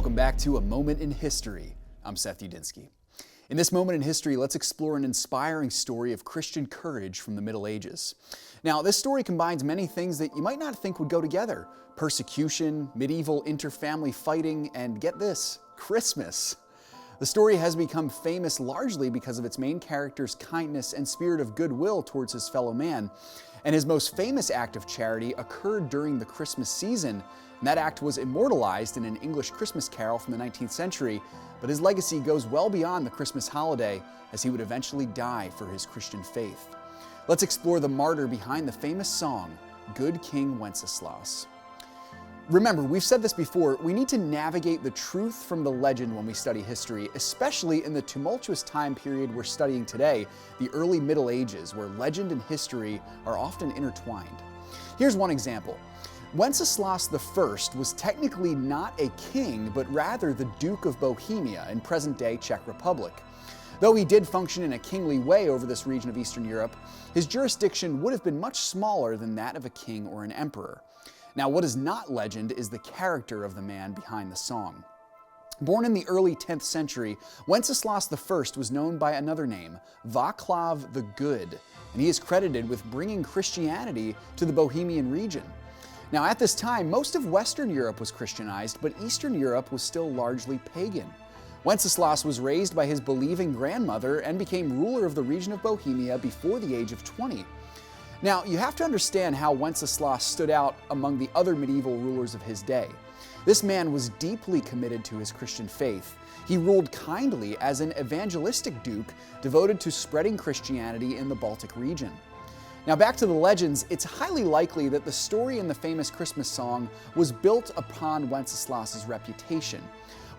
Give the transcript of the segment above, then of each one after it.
welcome back to A Moment in History. I'm Seth Udinsky. In this moment in history, let's explore an inspiring story of Christian courage from the Middle Ages. Now, this story combines many things that you might not think would go together: persecution, medieval interfamily fighting, and get this, Christmas. The story has become famous largely because of its main character's kindness and spirit of goodwill towards his fellow man. And his most famous act of charity occurred during the Christmas season, and that act was immortalized in an English Christmas carol from the 19th century, but his legacy goes well beyond the Christmas holiday, as he would eventually die for his Christian faith. Let's explore the martyr behind the famous song, Good King Wenceslas. Remember, we've said this before, we need to navigate the truth from the legend when we study history, especially in the tumultuous time period we're studying today, the early Middle Ages, where legend and history are often intertwined. Here's one example. Wenceslas I was technically not a king, but rather the Duke of Bohemia in present-day Czech Republic. Though he did function in a kingly way over this region of Eastern Europe, his jurisdiction would have been much smaller than that of a king or an emperor. Now, what is not legend is the character of the man behind the song. Born in the early 10th century, Wenceslas I was known by another name, Václav the Good, and he is credited with bringing Christianity to the Bohemian region. Now, at this time, most of Western Europe was Christianized, but Eastern Europe was still largely pagan. Wenceslas was raised by his believing grandmother and became ruler of the region of Bohemia before the age of 20. Now, you have to understand how Wenceslas stood out among the other medieval rulers of his day. This man was deeply committed to his Christian faith. He ruled kindly as an evangelistic duke devoted to spreading Christianity in the Baltic region. Now, back to the legends, it's highly likely that the story in the famous Christmas song was built upon Wenceslas's reputation.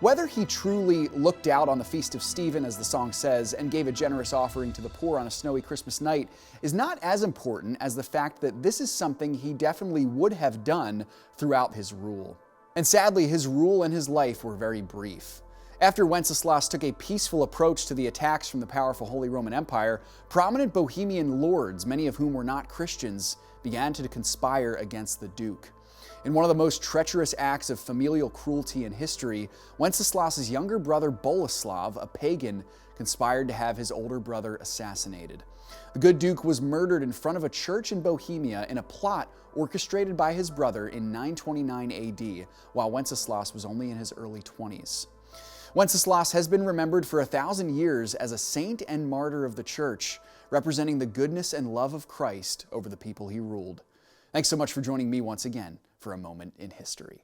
Whether he truly looked out on the Feast of Stephen, as the song says, and gave a generous offering to the poor on a snowy Christmas night is not as important as the fact that this is something he definitely would have done throughout his rule. And sadly, his rule and his life were very brief. After Wenceslas took a peaceful approach to the attacks from the powerful Holy Roman Empire, prominent Bohemian lords, many of whom were not Christians, began to conspire against the Duke. In one of the most treacherous acts of familial cruelty in history, Wenceslas's younger brother Boleslav, a pagan, conspired to have his older brother assassinated. The good Duke was murdered in front of a church in Bohemia in a plot orchestrated by his brother in 929 AD, while Wenceslas was only in his early 20s. Wenceslas has been remembered for 1,000 years as a saint and martyr of the church, representing the goodness and love of Christ over the people he ruled. Thanks so much for joining me once again for A Moment in History.